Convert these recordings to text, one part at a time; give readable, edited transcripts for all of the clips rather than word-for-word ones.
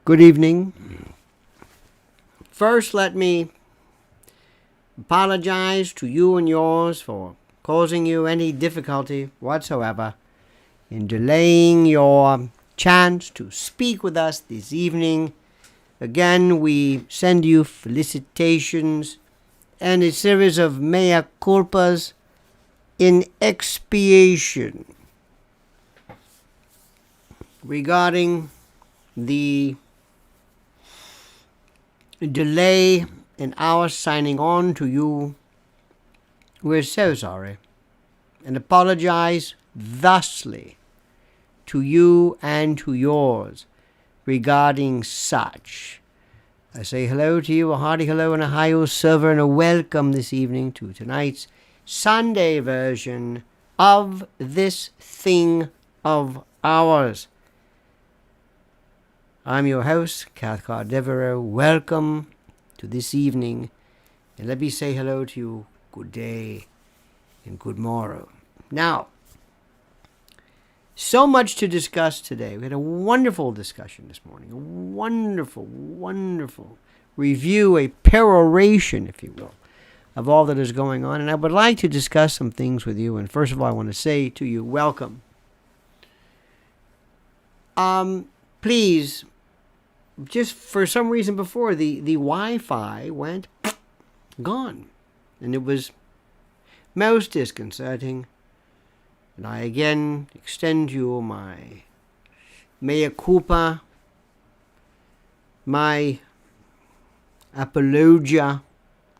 Good evening. First, let me apologize to you and yours for causing you any difficulty whatsoever in delaying your chance to speak with us this evening. Again, we send you felicitations and a series of mea culpas in expiation regarding the delay in our signing on to you. We're so sorry and apologize thusly to you and to yours regarding such. I say hello to you, a hearty hello and a hi-yo silver and a welcome this evening to tonight's Sunday version of this thing of ours. I'm your host, Cathcart Devereaux. Welcome to this evening, and let me say hello to you, good day and good morrow. Now, so much to discuss today. We had a wonderful discussion this morning, a wonderful review, a peroration, if you will, of all that is going on. And I would like to discuss some things with you. And first of all, I want to say to you, welcome. Please, just for some reason before, the Wi-Fi went gone. And it was most disconcerting. And I again extend you my mea culpa, my apologia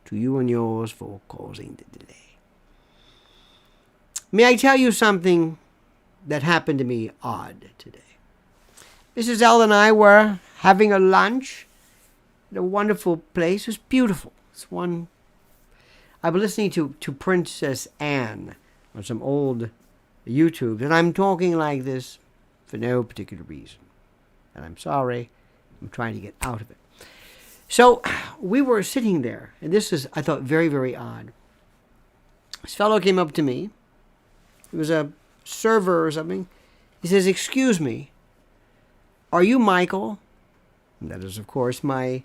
to you and yours for causing the delay. May I tell you something that happened to me odd today? Mrs. L and I were having a lunch at a wonderful place. It was beautiful. It's one. I was listening to Princess Anne on some old YouTube, and I'm talking like this for no particular reason. And I'm sorry. I'm trying to get out of it. So we were sitting there, and this is, I thought, very, very odd. This fellow came up to me. He was a server or something. He says, "Excuse me, are you Michael?" And that is, of course, my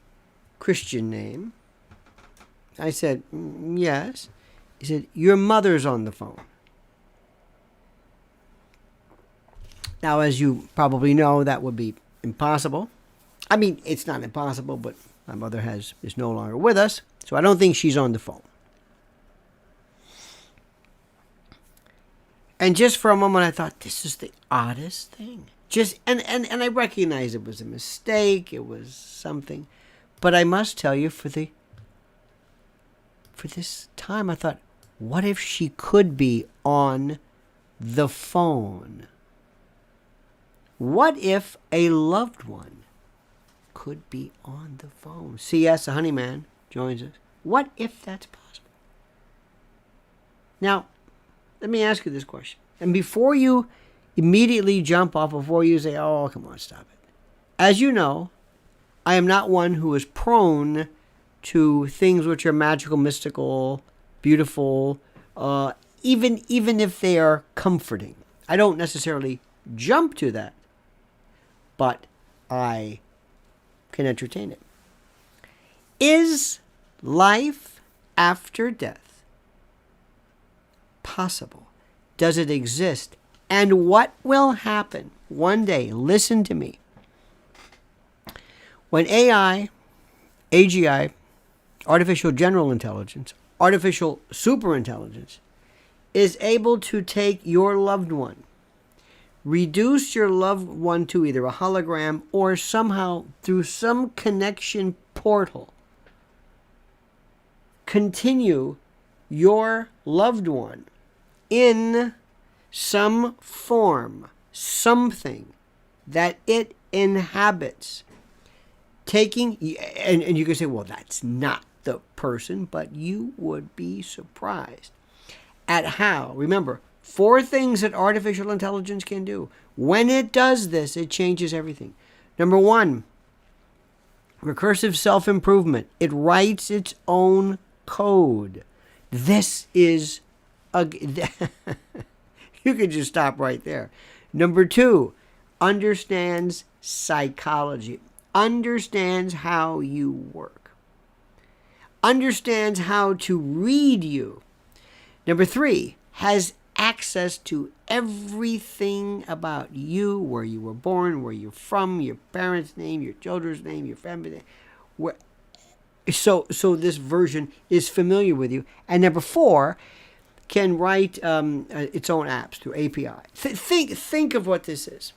Christian name. I said, "Yes." He said, "Your mother's on the phone." Now, as you probably know, that would be impossible. I mean, it's not impossible, but my mother is no longer with us, so I don't think she's on the phone. And just for a moment, I thought, this is the oddest thing. And I recognize it was a mistake, it was something. But I must tell you, for this time, I thought, what if she could be on the phone? What if a loved one could be on the phone? C.S. the Honeyman joins us. What if that's possible? Now, let me ask you this question. And before you immediately jump off, before you say, "Oh, come on, stop it." As you know, I am not one who is prone to things which are magical, mystical, beautiful, even if they are comforting. I don't necessarily jump to that, but I can entertain it. Is life after death possible? Does it exist? And what will happen one day? Listen to me. When AI, AGI, artificial general intelligence, artificial superintelligence, is able to take your loved one, reduce your loved one to either a hologram or somehow through some connection portal, continue your loved one in some form, something that it inhabits, taking, and you can say, well, that's not the person, but you would be surprised at how, remember, 4 things that artificial intelligence can do. When it does this, it changes everything. Number 1, recursive self-improvement. It writes its own code. This is you could just stop right there. Number 2, understands psychology. understands how you work, understands how to read you. Number 3, has access to everything about you, where you were born, where you're from, your parents' name, your children's name, your family name. So this version is familiar with you. And number 4, can write its own apps through API. Think of what this is.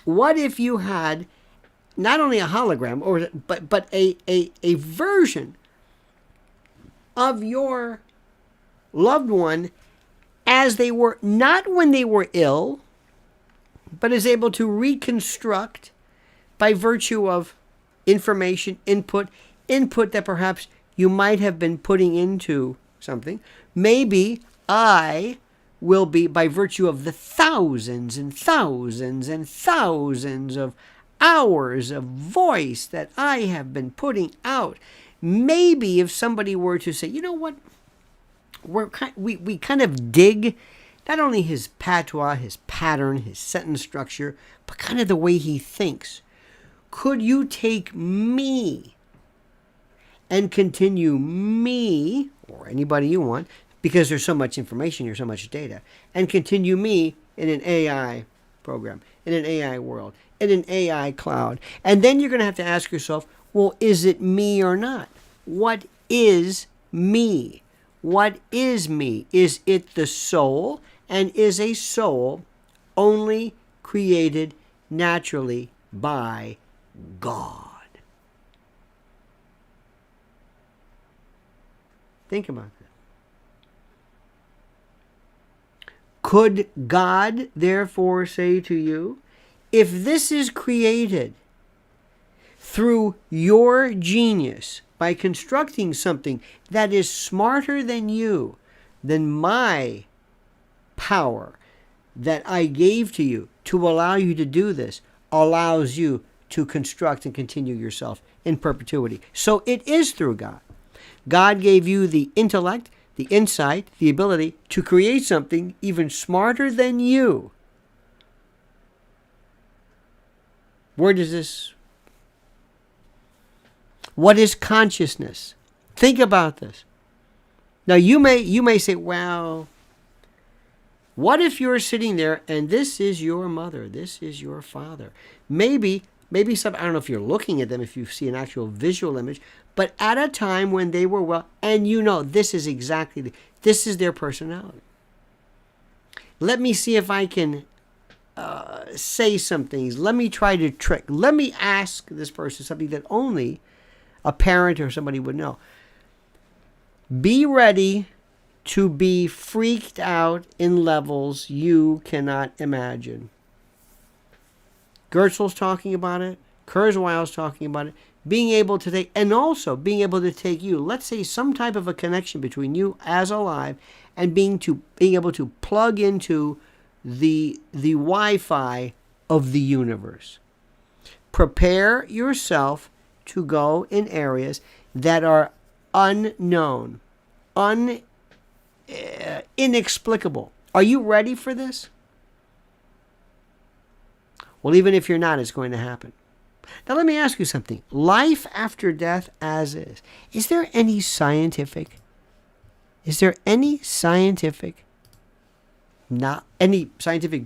What if you had not only a hologram, but a version of your loved one as they were, not when they were ill, but is able to reconstruct by virtue of information, input that perhaps you might have been putting into something. Maybe I will be, by virtue of the thousands and thousands and thousands of hours of voice that I have been putting out, maybe if somebody were to say, you know what, we kind of dig not only his patois, his pattern, his sentence structure, but kind of the way he thinks. Could you take me and continue me, or anybody you want, because there's so much information here, so much data, and continue me in an AI program, in an AI world, in an AI cloud? And then you're going to have to ask yourself, well, is it me or not? What is me? What is me? Is it the soul? And is a soul only created naturally by God? Think about that. Could God therefore say to you, if this is created through your genius by constructing something that is smarter than you, then my power that I gave to you to allow you to do this allows you to construct and continue yourself in perpetuity. So it is through God. God gave you the intellect, the insight, the ability to create something even smarter than you. Where does this? What is consciousness? Think about this. Now you may say, well, what if you're sitting there and this is your mother, this is your father? Maybe some, I don't know if you're looking at them, if you see an actual visual image, but at a time when they were well, and you know this is exactly, this is their personality. Let me see if I can say some things. Let me try to trick. Let me ask this person something that only a parent or somebody would know. Be ready to be freaked out in levels you cannot imagine. Gerstl's talking about it. Kurzweil's talking about it. Being able to take, and also being able to take you, let's say some type of a connection between you as alive and being able to plug into the Wi-Fi of the universe. Prepare yourself to go in areas that are unknown, inexplicable. Are you ready for this? Well, even if you're not, it's going to happen. Now, let me ask you something. Life after death as is there any scientific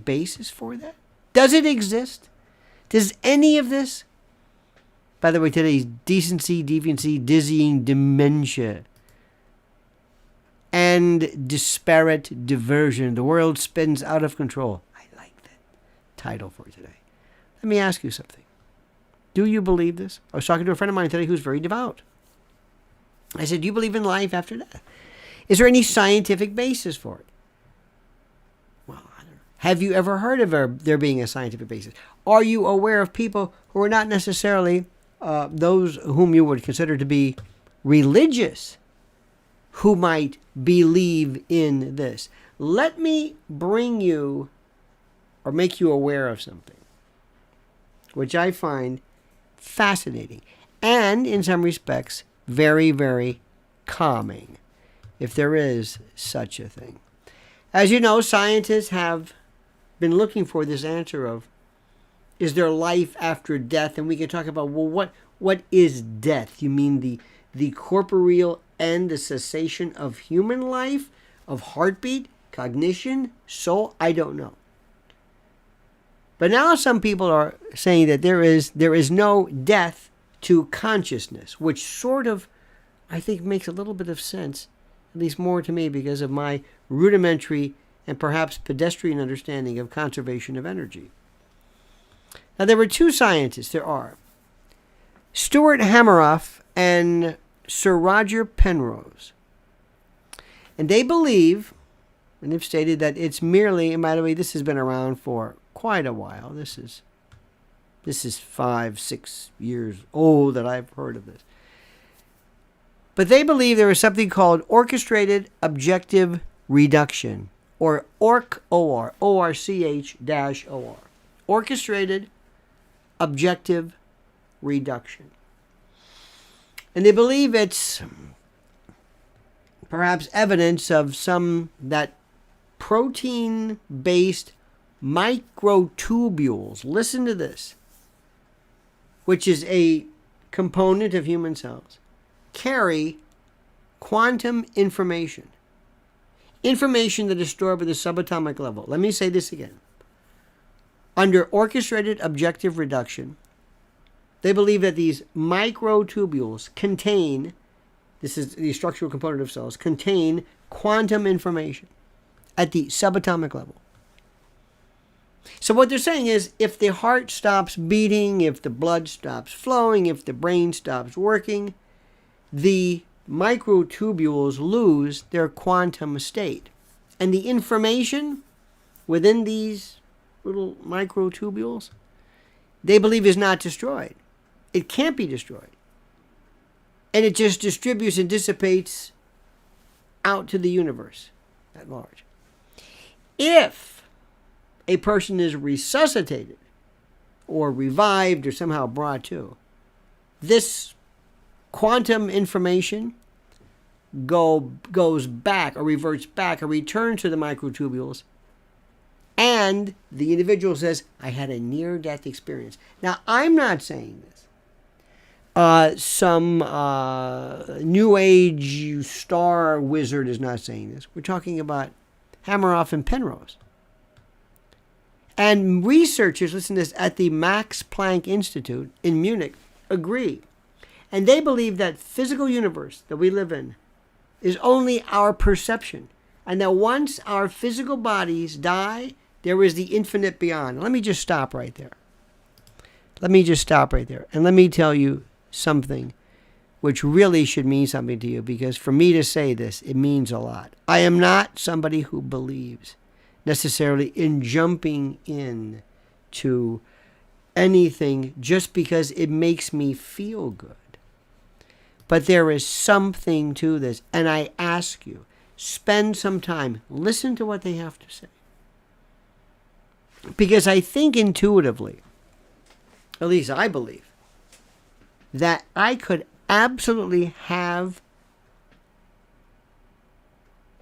basis for that? Does it exist? Does any of this? By the way, today's Decency, Deviancy, Dizzying, Dementia, and Disparate, Diversion. The world spins out of control. I like that title for today. Let me ask you something. Do you believe this? I was talking to a friend of mine today who's very devout. I said, do you believe in life after death? Is there any scientific basis for it? Well, I don't know. Have you ever heard of there being a scientific basis? Are you aware of people who are not necessarily those whom you would consider to be religious who might believe in this? Let me bring you or make you aware of something which I find fascinating and in some respects very, very calming, if there is such a thing. As you know, scientists have been looking for this answer of Is there life after death? And we can talk about, well, what is death? You mean the corporeal end, the cessation of human life, of heartbeat, cognition, soul? I don't know. But now some people are saying that there is no death to consciousness, which sort of, I think, makes a little bit of sense, at least more to me, because of my rudimentary and perhaps pedestrian understanding of conservation of energy. Now, there were two scientists, Stuart Hameroff and Sir Roger Penrose. And they believe, and they've stated that it's merely, and by the way, this has been around for quite a while. This is 5-6 years old that I've heard of this. But they believe there is something called orchestrated objective reduction, or ORCH, O-R-C-H-O-R. Orchestrated objective reduction. And they believe it's perhaps evidence of that protein-based microtubules, listen to this, which is a component of human cells, carry quantum information. Information that is stored at the subatomic level. Let me say this again. Under orchestrated objective reduction, they believe that these microtubules contain, this is the structural component of cells, contain quantum information at the subatomic level. So what they're saying is, if the heart stops beating, if the blood stops flowing, if the brain stops working, the microtubules lose their quantum state. And the information within these little microtubules, they believe is not destroyed. It can't be destroyed. And it just distributes and dissipates out to the universe at large. If a person is resuscitated or revived or somehow brought to, this quantum information goes back or reverts back or returns to the microtubules, and the individual says, I had a near-death experience. Now, I'm not saying this. Some New Age star wizard is not saying this. We're talking about Hameroff and Penrose. And researchers, listen to this, at the Max Planck Institute in Munich agree. And they believe that physical universe that we live in is only our perception. And that once our physical bodies die, there is the infinite beyond. Let me just stop right there. And let me tell you something which really should mean something to you, because for me to say this, it means a lot. I am not somebody who believes necessarily in jumping in to anything just because it makes me feel good. But there is something to this, and I ask you, spend some time, listen to what they have to say. Because I think intuitively, at least I believe, that I could absolutely have,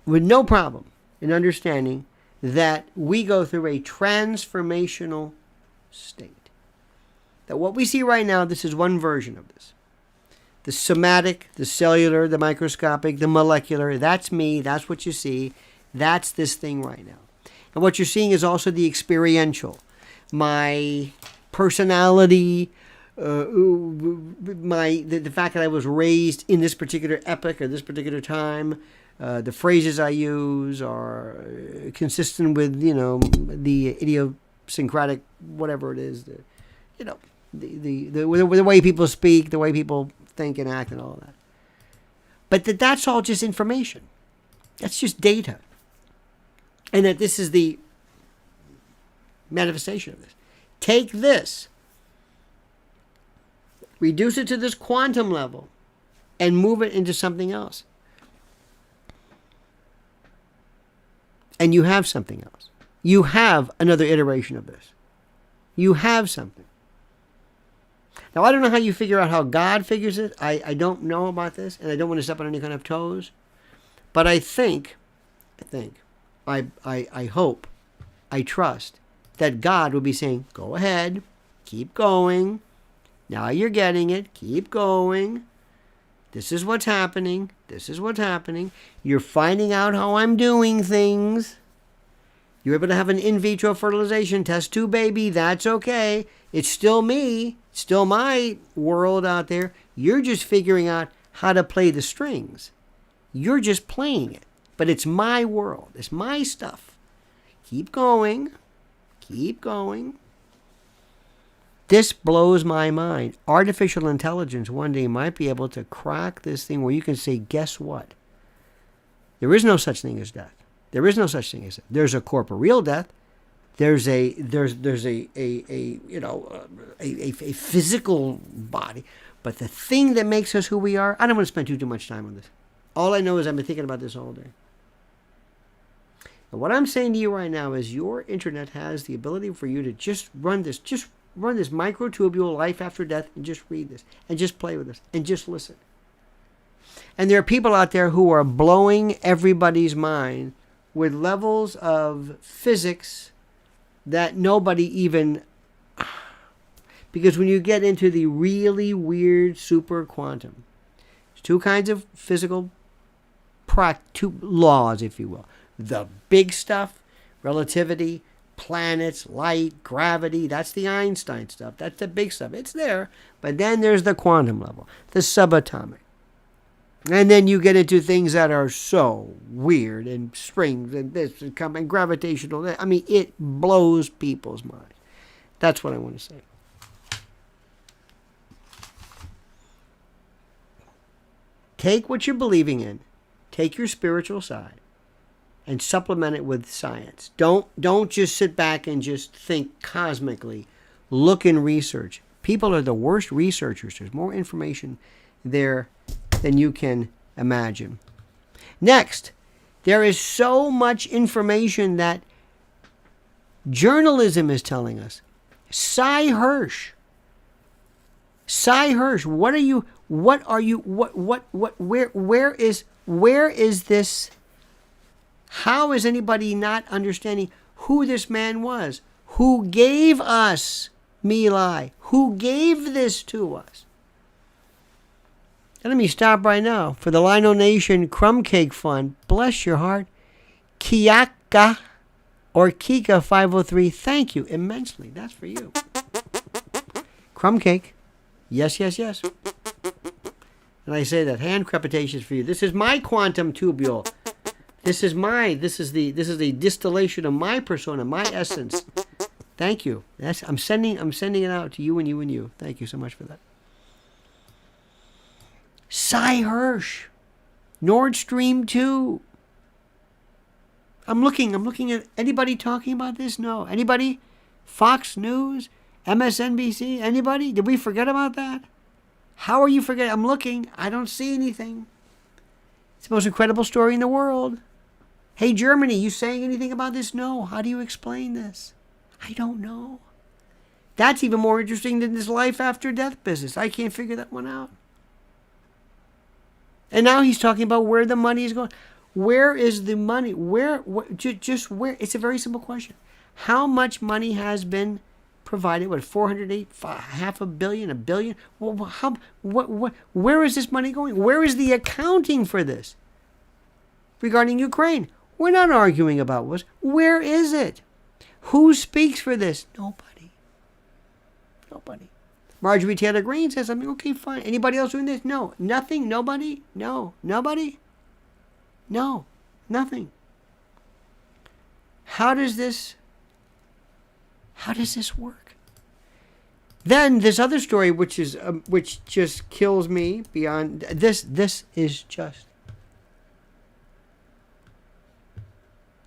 with no problem, in understanding that we go through a transformational state. That what we see right now, this is one version of this. The somatic, the cellular, the microscopic, the molecular, that's me, that's what you see, that's this thing right now. And what you're seeing is also the experiential. My personality, the fact that I was raised in this particular epoch or this particular time, the phrases I use are consistent with, the idiosyncratic, whatever it is, the way people speak, the way people think and act and all that. But that's all just information. That's just data. And that this is the manifestation of this. Take this, reduce it to this quantum level, and move it into something else. And you have something else. You have another iteration of this. You have something. Now, I don't know how you figure out how God figures it. I don't know about this, and I don't want to step on any kind of toes. But I hope, I trust that God will be saying, go ahead, Keep going. Now you're getting it. Keep going. This is what's happening. This is what's happening. You're finding out how I'm doing things. You're able to have an in vitro fertilization test too, baby. That's okay. It's still me. It's still my world out there. You're just figuring out how to play the strings. You're just playing it. But it's my world. It's my stuff. Keep going. Keep going. This blows my mind. Artificial intelligence one day might be able to crack this thing where you can say, guess what? There is no such thing as death. There is no such thing as death. There's a corporeal death. There's a physical body. But the thing that makes us who we are, I don't want to spend too much time on this. All I know is I've been thinking about this all day. And what I'm saying to you right now is your internet has the ability for you to just run this microtubule life after death and just read this and just play with this and just listen. And there are people out there who are blowing everybody's mind with levels of physics that nobody even... Because when you get into the really weird super quantum, there's two kinds of physical two laws, if you will. The big stuff, relativity, planets, light, gravity, that's the Einstein stuff. That's the big stuff. It's there. But then there's the quantum level, the subatomic. And then you get into things that are so weird, and springs and this and gravitational. I mean, it blows people's minds. That's what I want to say. Take what you're believing in, take your spiritual side, and supplement it with science. Don't just sit back and just think cosmically. Look and research. People are the worst researchers. There's more information there than you can imagine. Next, there is so much information that journalism is telling us. Cy Hirsch, where is this? How is anybody not understanding who this man was? Who gave us My Lai? Who gave this to us? And let me stop right now. For the LionelNation Crumb Cake Fund, bless your heart, Kiaka or Kika 503, thank you immensely. That's for you. Crumb cake. Yes, yes, yes. And I say that hand crepitations for you. This is my quantum tubule. This is the distillation of my persona, my essence. Thank you. I'm sending it out to you and you and you. Thank you so much for that. Cy Hirsch, Nord Stream 2. I'm looking at anybody talking about this? No. Anybody? Fox News, MSNBC, anybody? Did we forget about that? How are you forgetting? I'm looking. I don't see anything. It's the most incredible story in the world. Hey, Germany, you saying anything about this? No. How do you explain this? I don't know. That's even more interesting than this life after death business. I can't figure that one out. And now he's talking about where the money is going. Where is the money? Just where? It's a very simple question. How much money has been provided? What, 408, half a billion, a billion? Well, where is this money going? Where is the accounting for this? Regarding Ukraine, we're not arguing about what. Where is it? Who speaks for this? Nobody. Marjorie Taylor Greene says something. Okay, fine. Anybody else doing this? No. Nothing? Nobody? No. Nobody? No. Nothing. How does this work? Then this other story, which just kills me beyond this. This is just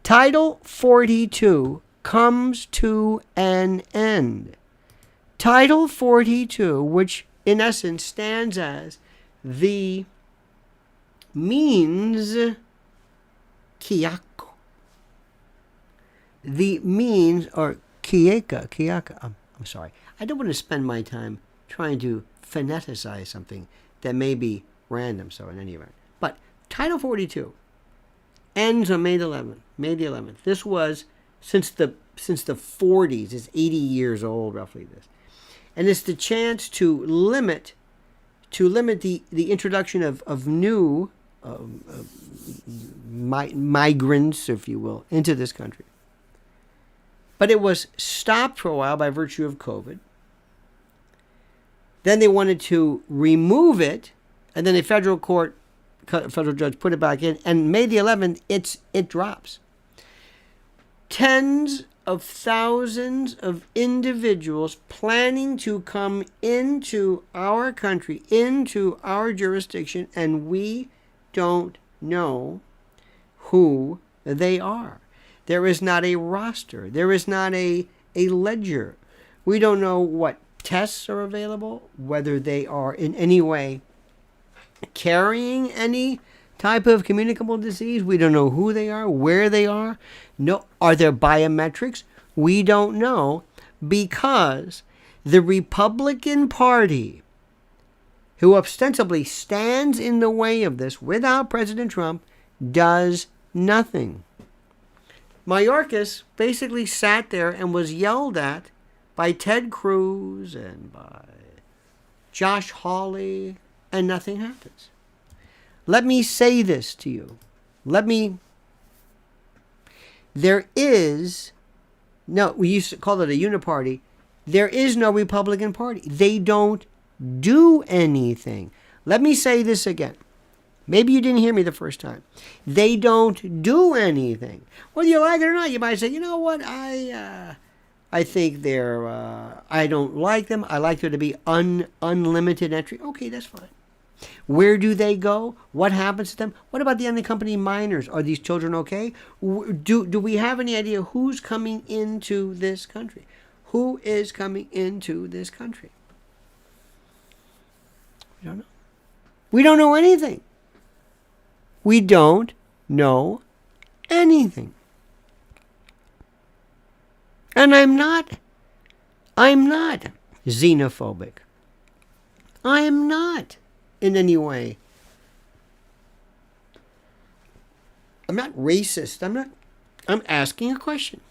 Title 42 comes to an end. Title 42, which in essence stands as the means Kiyako. The means, or Kiyaka. I'm sorry. I don't want to spend my time trying to phoneticize something that may be random, so in any event. But Title 42 ends on May the 11th. This was since the 40s. It's 80 years old, roughly, this. And it's the chance to limit the introduction of new migrants, if you will, into this country. But it was stopped for a while by virtue of COVID. Then they wanted to remove it, and then a federal judge put it back in, and May the 11th, it drops. Tens of thousands of individuals planning to come into our country, into our jurisdiction, and we don't know who they are. There is not a roster. There is not a ledger. We don't know what tests are available, whether they are in any way carrying any type of communicable disease. We don't know who they are, where they are. No, are there biometrics? We don't know, because the Republican Party, who ostensibly stands in the way of this without President Trump, does nothing. Mayorkas basically sat there and was yelled at by Ted Cruz and by Josh Hawley, and nothing happens. Let me say this to you. There is no, we used to call it a uniparty. There is no Republican Party. They don't do anything. Let me say this again. Maybe you didn't hear me the first time. They don't do anything. Whether you like it or not, you might say, you know what, I think they're, I don't like them. I like there to be unlimited entry. Okay, that's fine. Where do they go? What happens to them? What about the unaccompanied minors? Are these children okay? Do we have any idea who's coming into this country? Who is coming into this country? We don't know. We don't know anything. We don't know anything. And I'm not xenophobic. I am not in any way. I'm not racist. I'm asking a question.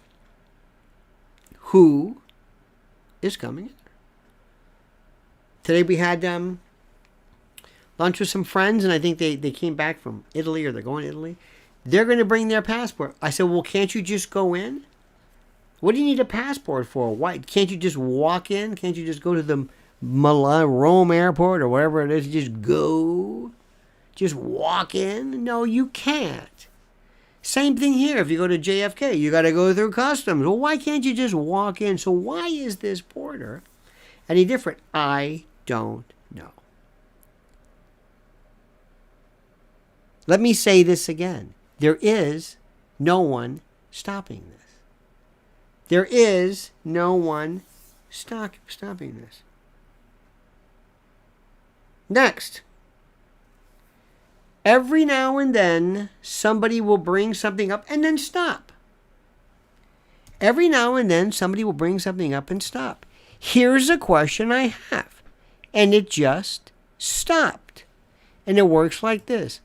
Who is coming in? Today we had lunch with some friends, and I think they came back from Italy, or they're going to Italy. They're going to bring their passport. I said, well, can't you just go in? What do you need a passport for? Why can't you just walk in? Can't you just go to the Rome airport or wherever it is? Just go? Just walk in? No, you can't. Same thing here. If you go to JFK, you got to go through customs. Well, why can't you just walk in? So why is this border any different? I don't know. Let me say this again. There is no one stopping this. There is no one stopping this. Next. Every now and then, somebody will bring something up and then stop. Every now and then, somebody will bring something up and stop. Here's a question I have. And it just stopped. And it works like this.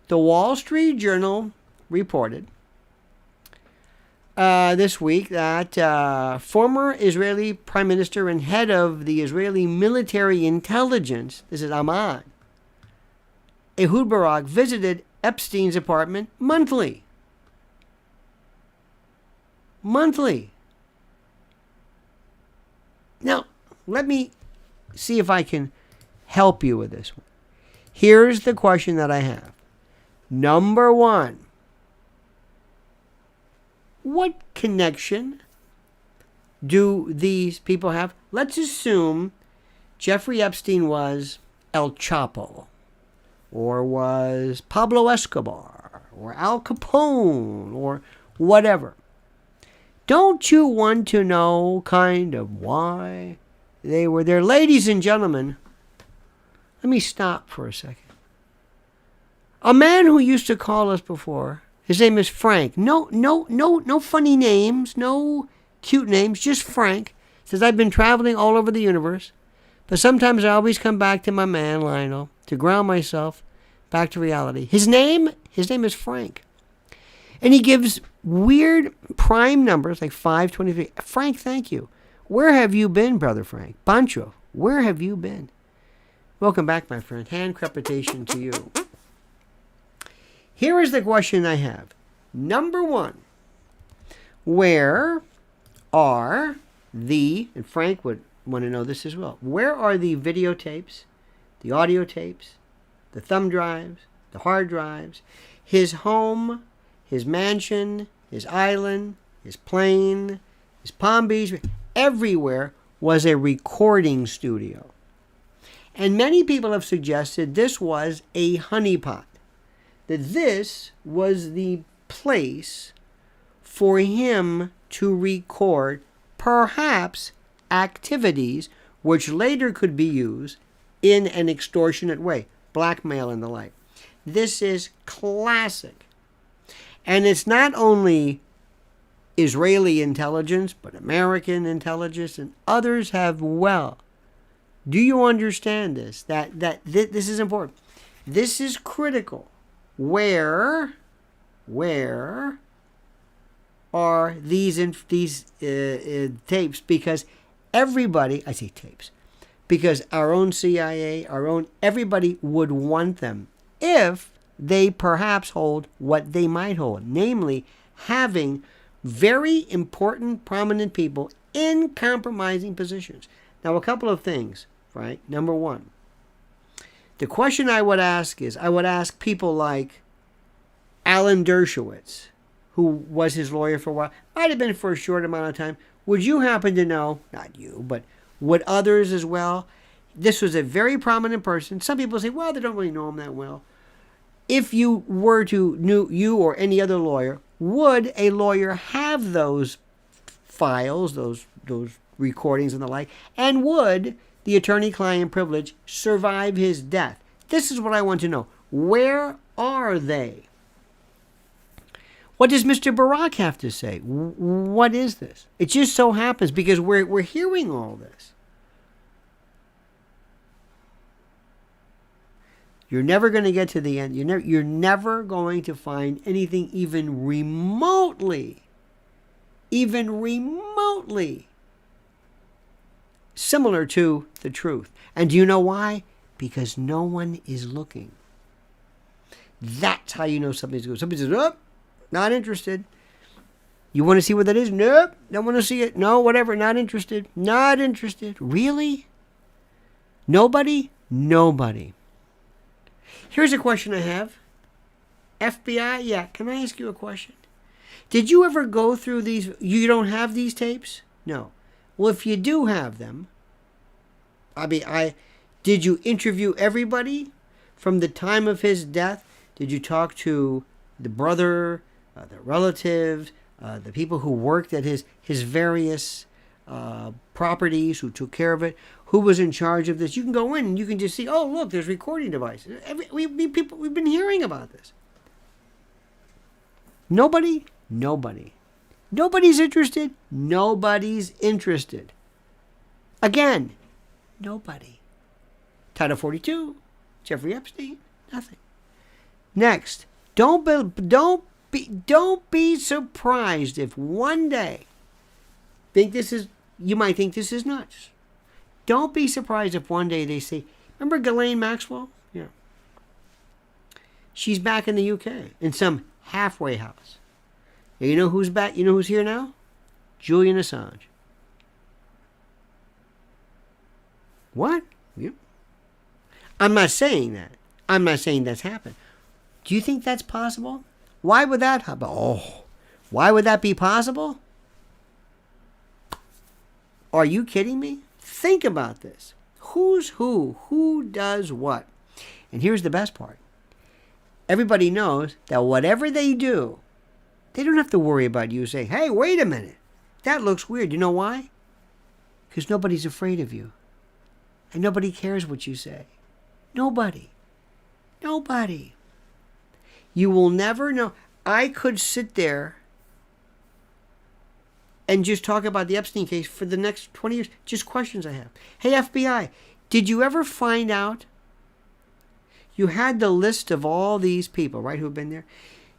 The Wall Street Journal reported this week that former Israeli Prime Minister and head of the Israeli military intelligence, this is Ahmad, Ehud Barak, visited Epstein's apartment monthly. Now, let me see if I can help you with this one. Here's the question that I have. Number one, what connection do these people have? Let's assume Jeffrey Epstein was El Chapo, or was Pablo Escobar, or Al Capone, or whatever. Don't you want to know kind of why they were there? Ladies and gentlemen, let me stop for a second. A man who used to call us before, his name is Frank. No funny names, no cute names, just Frank. Says, I've been traveling all over the universe, but sometimes I always come back to my man, Lionel, to ground myself back to reality. His name is Frank. And he gives weird prime numbers, like 523. Frank, thank you. Where have you been, Brother Frank? Pancho, where have you been? Welcome back, my friend. Hand crepitation to you. Here is the question I have. Number one, where are the, and Frank would want to know this as well, where are the videotapes, the audio tapes, the thumb drives, the hard drives, his home, his mansion, his island, his plane, his Palm Beach, everywhere was a recording studio. And many people have suggested this was a honeypot, that this was the place for him to record perhaps activities which later could be used in an extortionate way, blackmail and the like. This is classic. And it's not only Israeli intelligence, but American intelligence, and others have well. Do you understand this? That this is important. This is critical. Where are these tapes? Because everybody, I say tapes, because our own CIA, our own, everybody would want them if they perhaps hold what they might hold, namely having very important, prominent people in compromising positions. Now, a couple of things, right? Number one, the question I would ask is, I would ask people like Alan Dershowitz, who was his lawyer for a while, might have been for a short amount of time. Would you happen to know, not you, but would others as well? This was a very prominent person. Some people say, well, they don't really know him that well. If you were to know you or any other lawyer, would a lawyer have those files, those recordings and the like, and would the attorney-client privilege survive his death? This is what I want to know. Where are they? What does Mr. Barack have to say? What is this? It just so happens, because we're hearing all this. You're never going to get to the end. You're never going to find anything even remotely similar to the truth. And do you know why? Because no one is looking. That's how you know something's good. Somebody says, oh, not interested. You want to see what that is? Nope, don't want to see it. No, whatever, not interested. Not interested. Really? Nobody? Nobody. Here's a question I have. FBI, yeah, can I ask you a question? Did you ever go through these? You don't have these tapes? No. Well, if you do have them, did you interview everybody from the time of his death? Did you talk to the brother, the relatives, the people who worked at his various properties, who took care of it, who was in charge of this? You can go in and you can just see, oh, look, there's recording devices. We've been hearing about this. Nobody? Nobody. Nobody's interested. Nobody's interested. Again, nobody. Title 42, Jeffrey Epstein, nothing. Next, don't be surprised if one day you might think this is nuts. Don't be surprised if one day they say, remember Ghislaine Maxwell? Yeah. She's back in the UK in some halfway house. And you know who's back? You know who's here now? Julian Assange. What? Yeah. I'm not saying that. I'm not saying that's happened. Do you think that's possible? Why would that happen? Oh, why would that be possible? Are you kidding me? Think about this. Who's who? Who does what? And here's the best part. Everybody knows that whatever they do, they don't have to worry about you saying, hey, wait a minute. That looks weird. You know why? Because nobody's afraid of you. And nobody cares what you say. Nobody. Nobody. You will never know. I could sit there and just talk about the Epstein case for the next 20 years. Just questions I have. Hey, FBI, did you ever find out? You had the list of all these people, right, who have been there.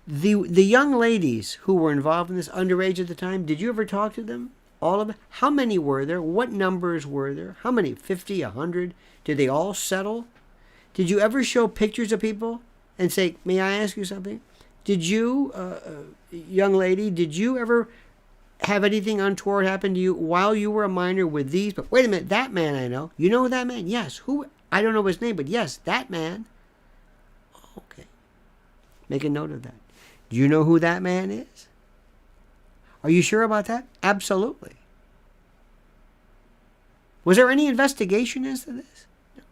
The young ladies who were involved in this, underage at the time, did you ever talk to them? All of it? How many were there? What numbers were there? How many? 50, 100? Did they all settle? Did you ever show pictures of people and say, may I ask you something? Did you, young lady, did you ever have anything untoward happen to you while you were a minor with these? But wait a minute, that man I know. You know that man? Yes. Who? I don't know his name, but yes, that man. Okay. Make a note of that. Do you know who that man is? Are you sure about that? Absolutely. Was there any investigation as to this? No.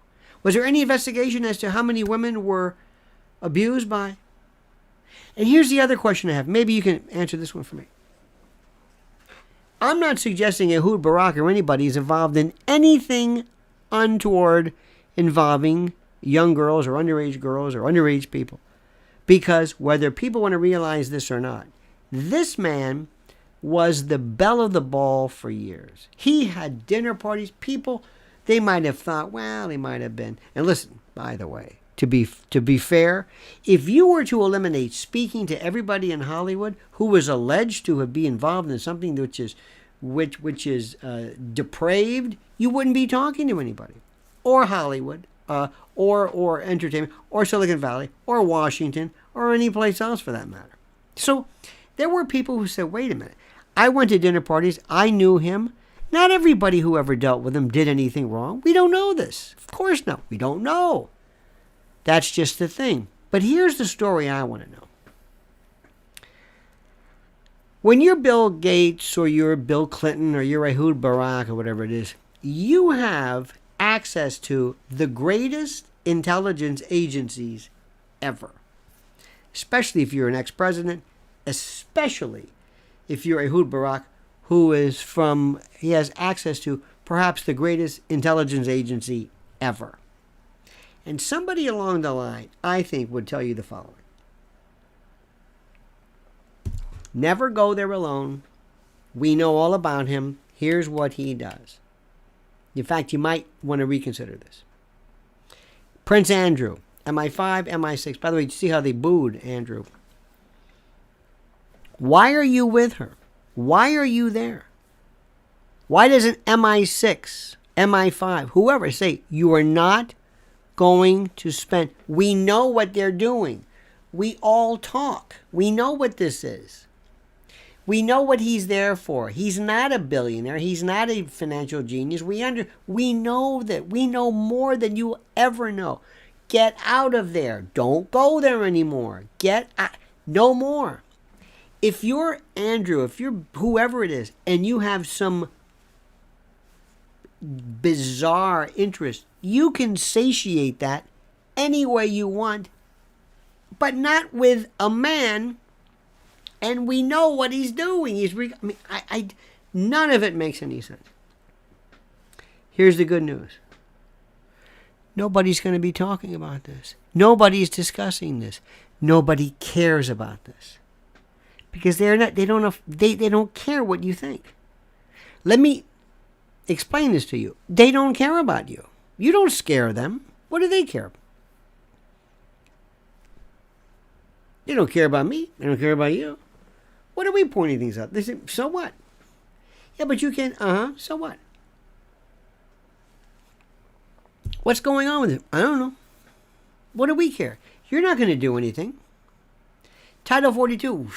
Was there any investigation as to how many women were abused by? And here's the other question I have. Maybe you can answer this one for me. I'm not suggesting Ehud Barak or anybody is involved in anything untoward involving young girls or underage people. Because whether people want to realize this or not, this man was the belle of the ball for years. He had dinner parties. People, they might have thought, well, he might have been. And listen, by the way, to be fair, if you were to eliminate speaking to everybody in Hollywood who was alleged to have been involved in something which is depraved, you wouldn't be talking to anybody, or Hollywood, or entertainment, or Silicon Valley, or Washington, or any place else for that matter. So there were people who said, wait a minute, I went to dinner parties, I knew him. Not everybody who ever dealt with him did anything wrong. We don't know this. Of course not. We don't know. That's just the thing. But here's the story I want to know. When you're Bill Gates or you're Bill Clinton or you're Ehud Barak or whatever it is, you have access to the greatest intelligence agencies ever. Especially if you're an ex-president, especially if you're Ehud Barak, he has access to perhaps the greatest intelligence agency ever. And somebody along the line, I think, would tell you the following. Never go there alone. We know all about him. Here's what he does. In fact, you might want to reconsider this. Prince Andrew, MI5, MI6. By the way, you see how they booed Andrew. Why are you with her? Why are you there? Why doesn't MI6, MI5, whoever say you are not going to spend? We know what they're doing. We all talk. We know what this is. We know what he's there for. He's not a billionaire. He's not a financial genius. We know that. We know more than you ever know. Get out of there. Don't go there anymore. Get out. No more. If you're Andrew, if you're whoever it is, and you have some bizarre interest, you can satiate that any way you want, but not with a man. And we know what he's doing. None of it makes any sense. Here's the good news. Nobody's going to be talking about this. Nobody's discussing this. Nobody cares about this. Because they don't care what you think. Let me explain this to you. They don't care about you. You don't scare them. What do they care? They don't care about me. They don't care about you. What are we pointing things out? They say, so what? Yeah, but you can, so what? What's going on with it? I don't know. What do we care? You're not going to do anything. Title 42,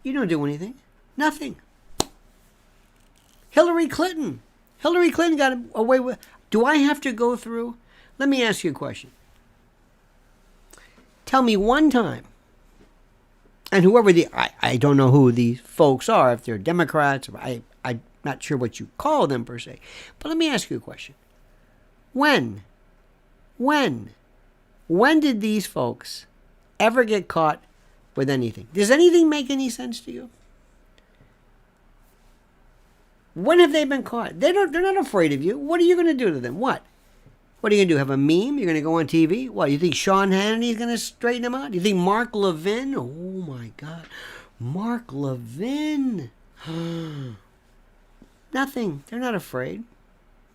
you don't do anything. Nothing. Hillary Clinton got away with. Do I have to go through? Let me ask you a question. Tell me one time, and whoever I don't know who these folks are, if they're Democrats, I'm not sure what you call them per se. But let me ask you a question. When did these folks ever get caught with anything? Does anything make any sense to you? When have they been caught? They're not afraid of you. What are you going to do to them? What? What are you going to do? Have a meme? You're going to go on TV? What, you think Sean Hannity is going to straighten them out? You think Mark Levin? Oh, my God. Mark Levin. Nothing. They're not afraid.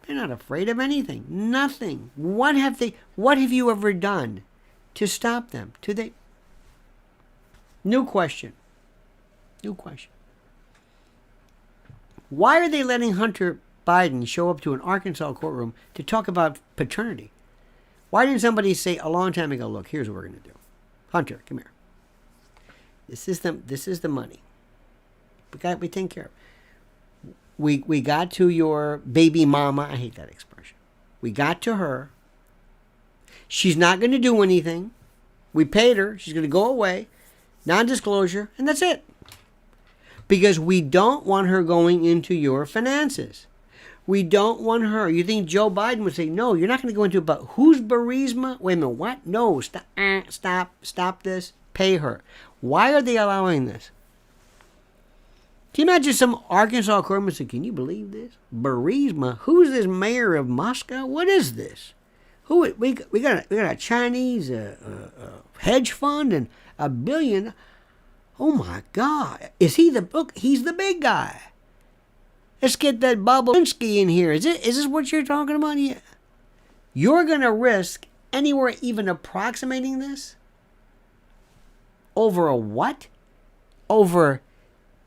They're not afraid of anything. Nothing. What have you ever done to stop them? New question. Why are they letting Hunter Biden show up to an Arkansas courtroom to talk about paternity? Why didn't somebody say a long time ago, look, here's what we're going to do. Hunter, come here. This is the money. We take care of it. We got to your baby mama. I hate that expression. We got to her. She's not going to do anything. We paid her. She's going to go away. Non-disclosure. And that's it. Because we don't want her going into your finances. We don't want her. You think Joe Biden would say, no, you're not going to go into about who's Burisma? Wait a minute, what? No, stop this. Pay her. Why are they allowing this? Can you imagine some Arkansas courtroom say, can you believe this? Burisma? Who's this mayor of Moscow? What is this? We got a Chinese hedge fund and $1 billion. Oh my God! Is he he's the big guy. Let's get that Decency in here. Is this what you're talking about? Yeah. You're gonna risk anywhere even approximating this over a what? Over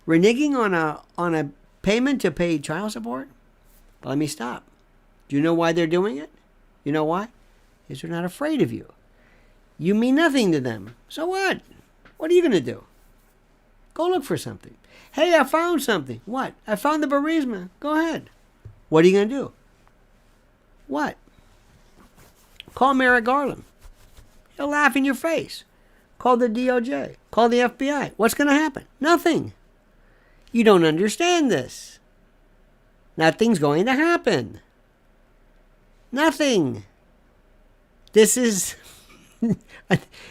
reneging on a payment to pay child support? But let me stop. Do you know why they're doing it? You know why? Because they're not afraid of you. You mean nothing to them. So what? What are you going to do? Go look for something. Hey, I found something. What? I found the Burisma. Go ahead. What are you going to do? What? Call Merrick Garland. He'll laugh in your face. Call the DOJ. Call the FBI. What's going to happen? Nothing. You don't understand this. Nothing's going to happen. Nothing. This is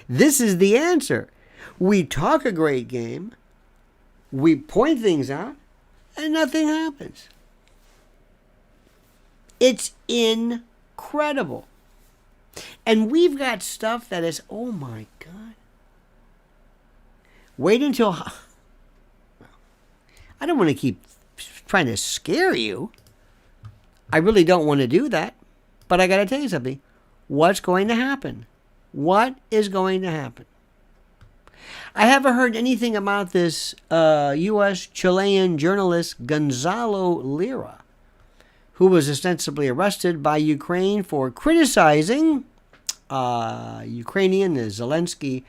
the answer. We talk a great game. We point things out, and nothing happens. It's incredible. And we've got stuff that is, oh my God. Wait until... I don't want to keep trying to scare you. I really don't want to do that. But I got to tell you something. What's going to happen? What is going to happen? I haven't heard anything about this U.S. Chilean journalist Gonzalo Lira, who was ostensibly arrested by Ukraine for criticizing Ukrainian, the Zelensky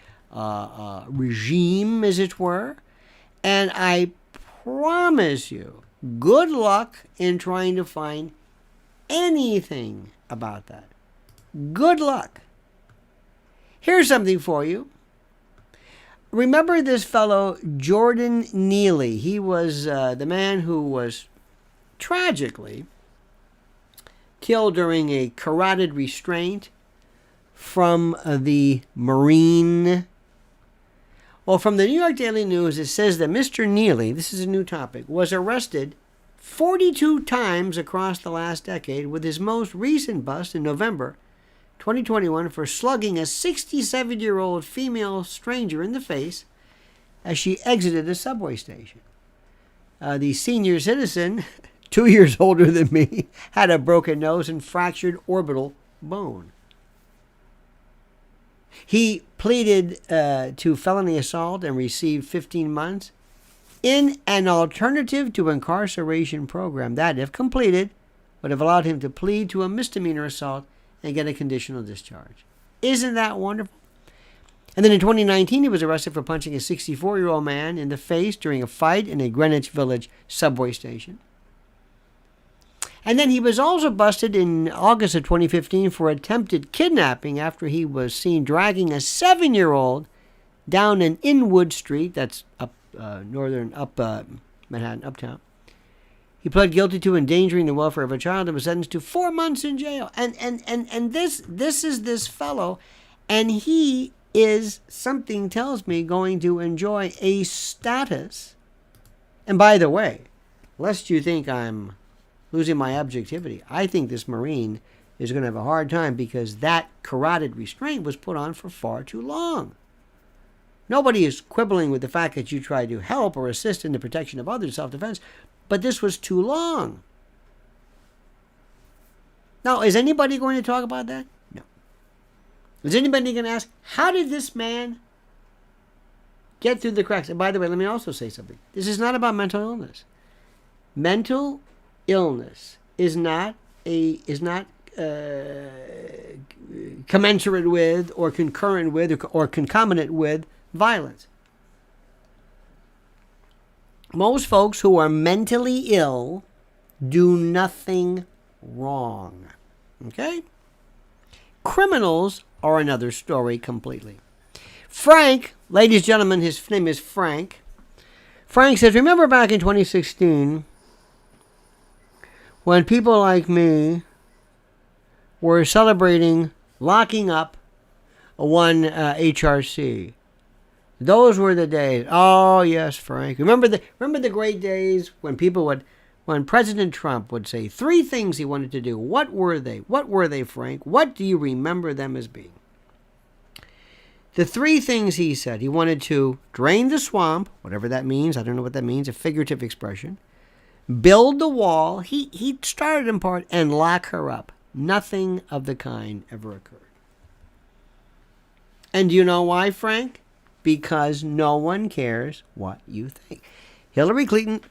regime, as it were. And I promise you, good luck in trying to find anything about that. Good luck. Here's something for you. Remember this fellow, Jordan Neely. He was the man who was tragically killed during a carotid restraint from the Marine. Well, from the New York Daily News, it says that Mr. Neely, this is a new topic, was arrested 42 times across the last decade, with his most recent bust in November 2021 for slugging a 67-year-old female stranger in the face as she exited a subway station. The senior citizen, 2 years older than me, had a broken nose and fractured orbital bone. He pleaded to felony assault and received 15 months in an alternative to incarceration program that, if completed, would have allowed him to plead to a misdemeanor assault and get a conditional discharge. Isn't that wonderful? And then in 2019, he was arrested for punching a 64-year-old man in the face during a fight in a Greenwich Village subway station. And then he was also busted in August of 2015 for attempted kidnapping after he was seen dragging a 7-year-old down an Inwood Street, that's up Manhattan, uptown. He pled guilty to endangering the welfare of a child and was sentenced to 4 months in jail. And this is this fellow, and he is, something tells me, going to enjoy a status. And by the way, lest you think I'm losing my objectivity, I think this Marine is going to have a hard time because that carotid restraint was put on for far too long. Nobody is quibbling with the fact that you try to help or assist in the protection of others, self-defense, but this was too long. Now, is anybody going to talk about that? No. Is anybody going to ask, how did this man get through the cracks? And by the way, let me also say something. This is not about mental illness. Mental illness is not commensurate with or concurrent with or concomitant with violence. Most folks who are mentally ill do nothing wrong. Okay? Criminals are another story completely. Frank, ladies and gentlemen, his name is Frank. Frank says, remember back in 2016 when people like me were celebrating locking up one HRC. Those were the days. Oh yes, Frank. Remember the great days when when President Trump would say 3 things he wanted to do. What were they? What were they, Frank? What do you remember them as being? The 3 things he said. He wanted to drain the swamp, whatever that means. I don't know what that means. A figurative expression. Build the wall. He started in part, and lock her up. Nothing of the kind ever occurred. And do you know why, Frank? Because no one cares what you think. Hillary Clinton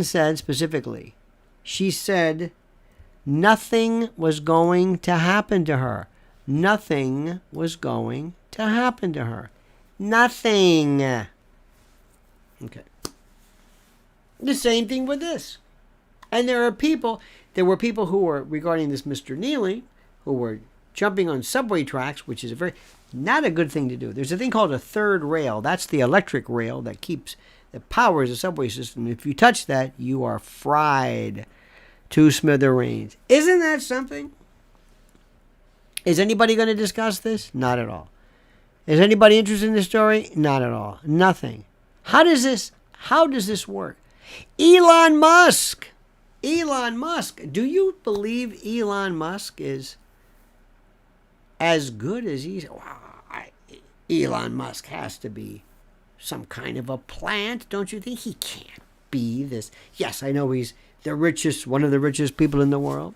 said specifically, she said nothing was going to happen to her. Nothing was going to happen to her. Nothing. Okay. The same thing with this. And there were people who were, regarding this Mr. Neely, who were jumping on subway tracks, which is not a good thing to do. There's a thing called a third rail. That's the electric rail that powers the subway system. If you touch that, you are fried to smithereens. Isn't that something? Is anybody going to discuss this? Not at all. Is anybody interested in this story? Not at all. Nothing. How does this work? Elon Musk. Do you believe Elon Musk is as good as Elon Musk has to be some kind of a plant, don't you think? He can't be this. Yes, I know he's one of the richest people in the world.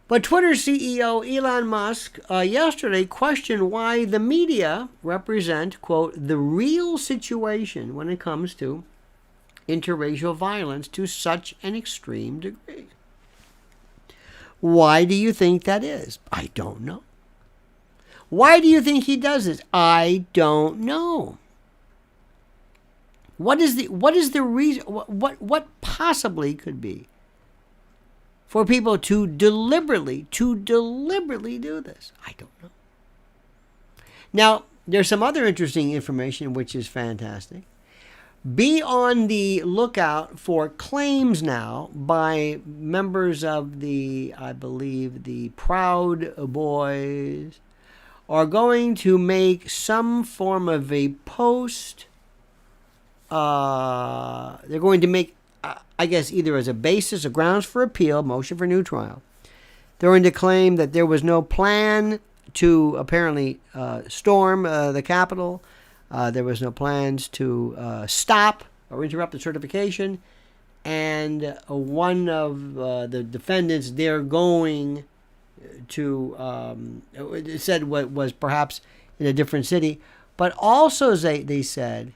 But Twitter CEO Elon Musk yesterday questioned why the media represent, quote, the real situation when it comes to interracial violence to such an extreme degree. Why do you think that is? I don't know. Why do you think he does this? I don't know. What is the reason? What possibly could be for people to deliberately do this? I don't know. Now, there's some other interesting information which is fantastic. Be on the lookout for claims now by members of I believe, the Proud Boys are going to make some form of a post. They're going to make, I guess, either as a basis or grounds for appeal, motion for new trial. They're going to claim that there was no plan to apparently storm the Capitol. There was no plans to stop or interrupt the certification. And one of the defendants, they're going to, it said what was perhaps in a different city. But also they said,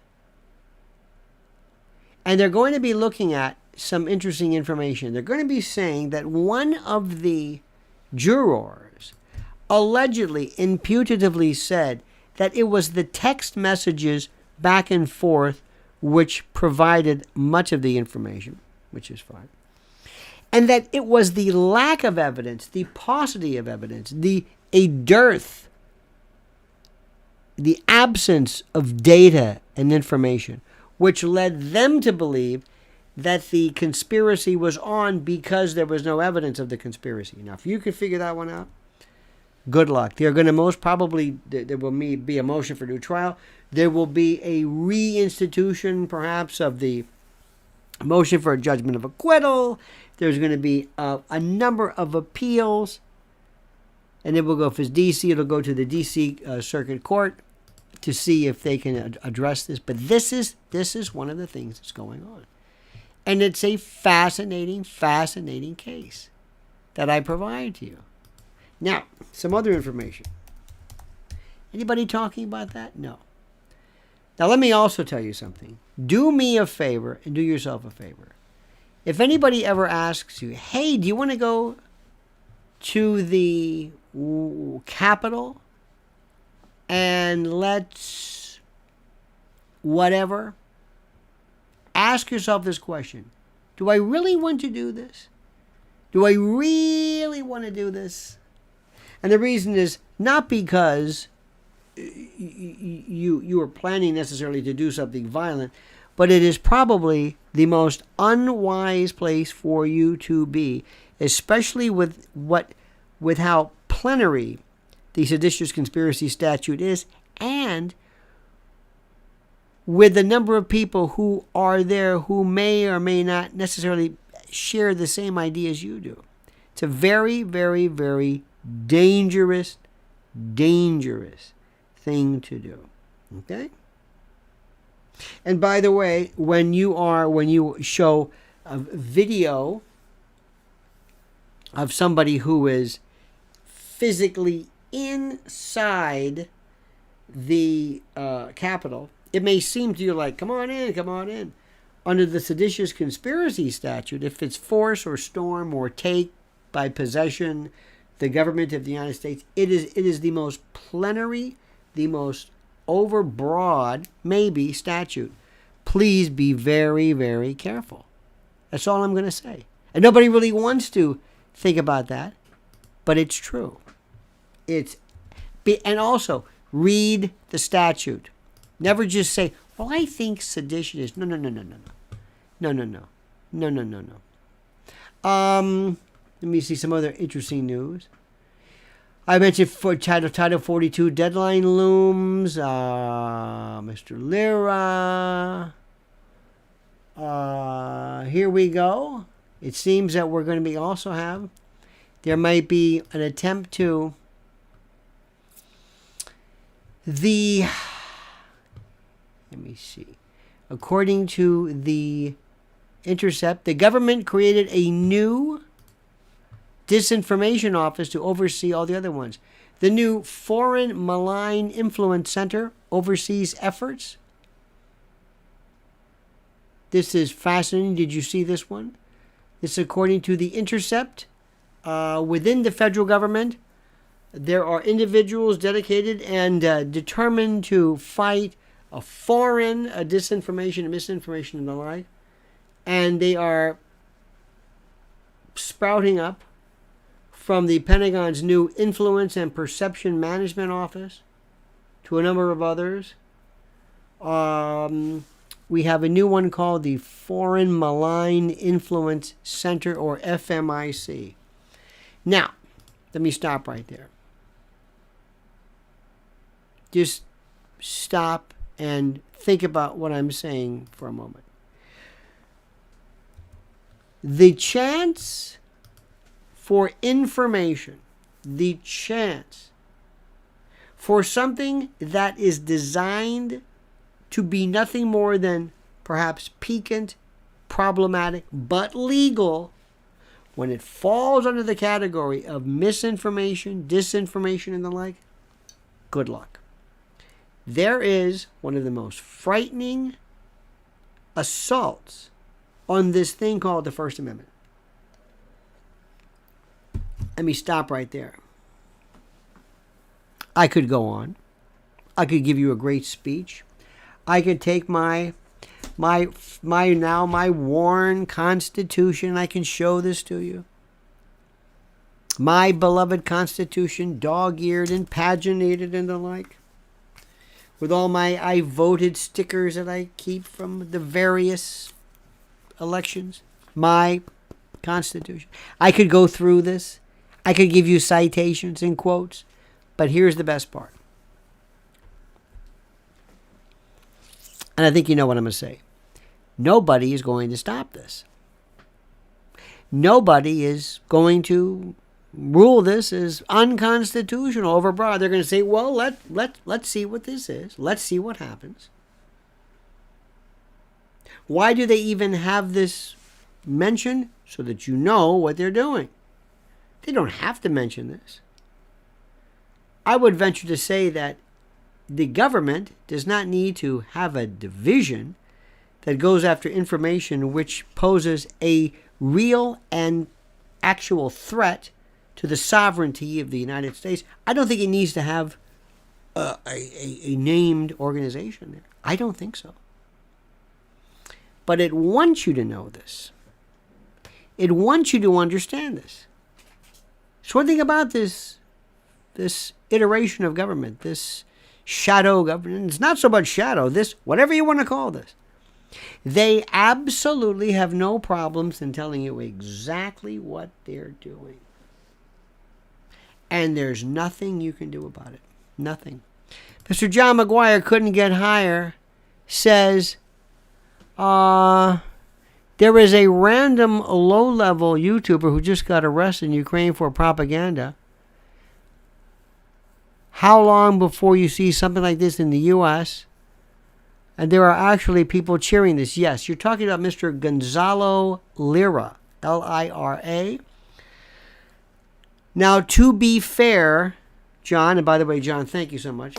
and they're going to be looking at some interesting information. They're going to be saying that one of the jurors allegedly, imputatively said that it was the text messages back and forth which provided much of the information, which is fine. And that it was the lack of evidence, the paucity of evidence, a dearth, the absence of data and information, which led them to believe that the conspiracy was on because there was no evidence of the conspiracy. Now, if you could figure that one out, good luck. They're going to most probably, there will be a motion for new trial. There will be a reinstitution, perhaps, of the motion for a judgment of acquittal. There's going to be a number of appeals. And it will go, if it's D.C., it'll go to the D.C. Circuit Court to see if they can address this. But this is one of the things that's going on. And it's a fascinating case that I provide to you. Now, some other information. Anybody talking about that? No. Now, let me also tell you something. Do me a favor and do yourself a favor. If anybody ever asks you, hey, do you want to go to the Capitol and let's whatever, ask yourself this question. Do I really want to do this? Do I really want to do this? And the reason is not because you are planning necessarily to do something violent, but it is probably the most unwise place for you to be, especially with how plenary the seditious conspiracy statute is, and with the number of people who are there who may or may not necessarily share the same ideas you do. It's a very, very, very dangerous thing to do. Okay? And by the way, when you show a video of somebody who is physically inside the Capitol, it may seem to you like, come on in. Under the seditious conspiracy statute, if it's force or storm or take by possession the government of the United States, it is the most plenary, the most overbroad, maybe, statute. Please be very, very careful. That's all I'm going to say. And nobody really wants to think about that, but it's true. And also, read the statute. Never just say, well, I think sedition is... No. Let me see some other interesting news. I mentioned for Title 42 deadline looms. Mr. Lira. Here we go. It seems that we're going to also have... There might be an attempt to... Let me see. According to the Intercept, the government created a new disinformation office to oversee all the other ones. The new Foreign Malign Influence Center oversees efforts. This is fascinating. Did you see this one? This, according to the Intercept, within the federal government, there are individuals dedicated and determined to fight a foreign disinformation and misinformation and the like. And they are sprouting up from the Pentagon's new Influence and Perception Management Office to a number of others. We have a new one called the Foreign Malign Influence Center, or FMIC. Now, let me stop right there. Just stop and think about what I'm saying for a moment. The chance for information, the chance for something that is designed to be nothing more than perhaps piquant, problematic, but legal, when it falls under the category of misinformation, disinformation, and the like, good luck. There is one of the most frightening assaults on this thing called the First Amendment. Let me stop right there. I could go on. I could give you a great speech. I could take my worn Constitution. I can show this to you. My beloved Constitution, dog-eared and paginated and the like, with all my I voted stickers that I keep from the various elections. My Constitution. I could go through this. I could give you citations and quotes. But here's the best part. And I think you know what I'm going to say. Nobody is going to stop this. Nobody is going to rule this as unconstitutional, overbroad. They're going to say, well, let's see what this is. Let's see what happens. Why do they even have this mentioned? So that you know what they're doing. They don't have to mention this. I would venture to say that the government does not need to have a division that goes after information which poses a real and actual threat to the sovereignty of the United States. I don't think it needs to have a named organization there. I don't think so. But it wants you to know this. It wants you to understand this. So one thing about this iteration of government, this shadow government, it's not so much shadow, this, whatever you want to call this, they absolutely have no problems in telling you exactly what they're doing. And there's nothing you can do about it. Nothing. Mr. John McGuire couldn't get higher, says, there is a random low-level YouTuber who just got arrested in Ukraine for propaganda. How long before you see something like this in the U.S.? And there are actually people cheering this. Yes, you're talking about Mr. Gonzalo Lira, L-I-R-A. Now, to be fair, John, and by the way, John, thank you so much.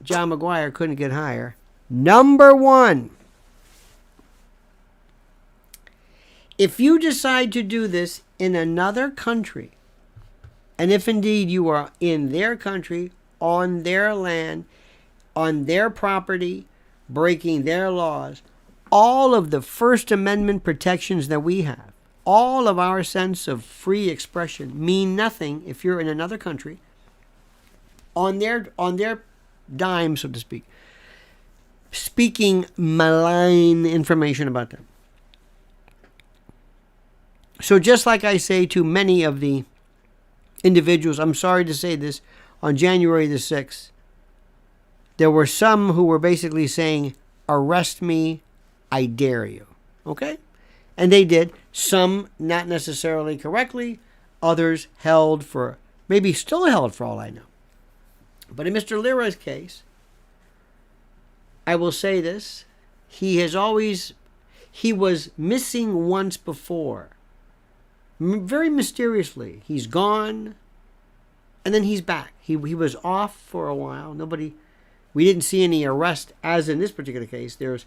John McGuire couldn't get higher. Number one, if you decide to do this in another country, and if indeed you are in their country, on their land, on their property, breaking their laws, all of the First Amendment protections that we have, all of our sense of free expression mean nothing if you're in another country, on their dime, so to speak, speaking malign information about them. So just like I say to many of the individuals, I'm sorry to say this, on January the 6th, there were some who were basically saying, arrest me, I dare you. Okay? And they did. Some not necessarily correctly. Others held for, maybe still held for all I know. But in Mr. Lira's case, I will say this. He was missing once before. Very mysteriously. He's gone, and then he's back. He was off for a while. We didn't see any arrest, as in this particular case. There's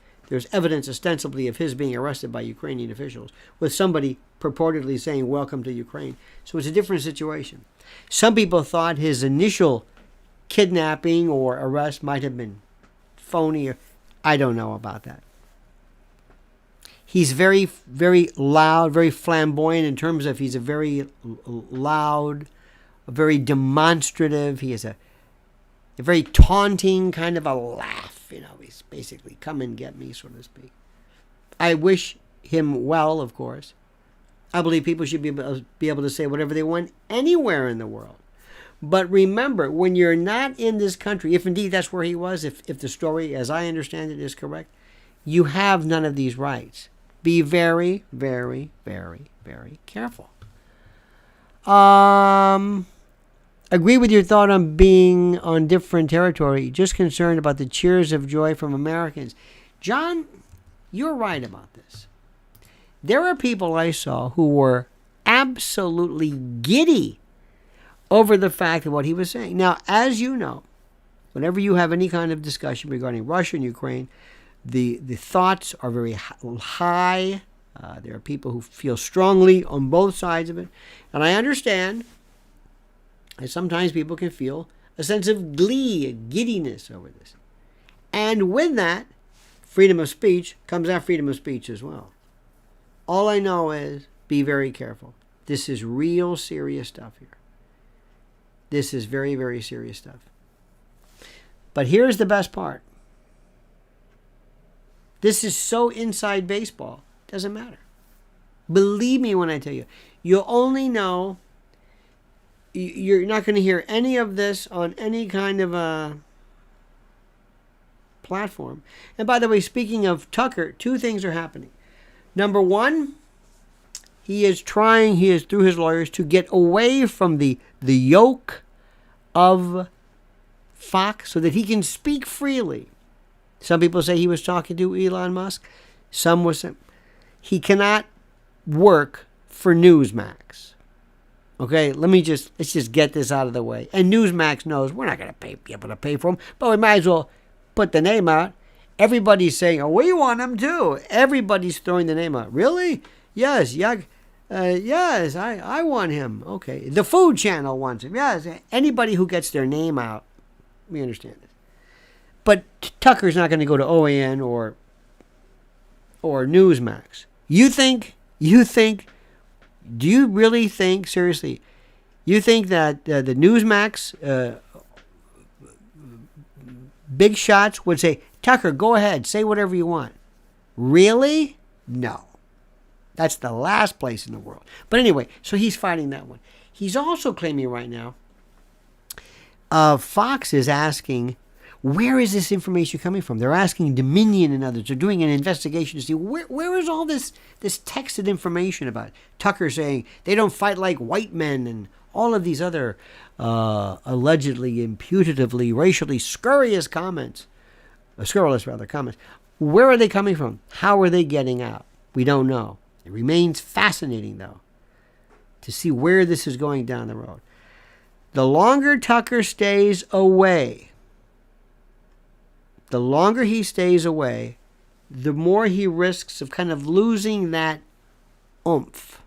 evidence ostensibly of his being arrested by Ukrainian officials, with somebody purportedly saying, welcome to Ukraine. So it's a different situation. Some people thought his initial kidnapping or arrest might have been phony. I don't know about that. He's very, very loud, very flamboyant in terms of he's a very loud, very demonstrative. He has a very taunting kind of a laugh. He's basically come and get me, so to speak. I wish him well, of course. I believe people should be able to say whatever they want anywhere in the world. But remember, when you're not in this country, if indeed that's where he was, if the story, as I understand it, is correct, you have none of these rights. Be very, very, very, very careful. Agree with your thought on being on different territory. Just concerned about the cheers of joy from Americans. John, you're right about this. There are people I saw who were absolutely giddy over the fact of what he was saying. Now, as you know, whenever you have any kind of discussion regarding Russia and Ukraine, the thoughts are very high. There are people who feel strongly on both sides of it. And I understand that sometimes people can feel a sense of glee, a giddiness over this. And with that, freedom of speech comes out freedom of speech as well. All I know is be very careful. This is real serious stuff here. This is very, very serious stuff. But here's the best part. This is so inside baseball. Doesn't matter. Believe me when I tell you. You'll only know. You're not going to hear any of this on any kind of a platform. And by the way, speaking of Tucker, two things are happening. Number one, he is through his lawyers, to get away from the yoke of Fox so that he can speak freely. Some people say he was talking to Elon Musk. Some was saying he cannot work for Newsmax. Okay, let's just get this out of the way. And Newsmax knows we're not going to be able to pay for them, but we might as well put the name out. Everybody's saying, oh, we want him too. Everybody's throwing the name out. Really? Yes, yes, I want him. Okay, the Food Channel wants him. Yes, anybody who gets their name out, we understand it. But Tucker's not going to go to OAN or Newsmax. You think, do you really think, seriously, you think that the Newsmax big shots would say, Tucker, go ahead, say whatever you want? Really? No. That's the last place in the world. But anyway, so he's fighting that one. He's also claiming right now, Fox is asking, where is this information coming from? They're asking Dominion and others. They're doing an investigation to see where is all this texted information about Tucker saying they don't fight like white men and all of these other allegedly, imputatively, racially scurrilous comments. Scurrilous comments. Where are they coming from? How are they getting out? We don't know. It remains fascinating, though, to see where this is going down the road. The longer Tucker stays away, the more he risks of kind of losing that oomph.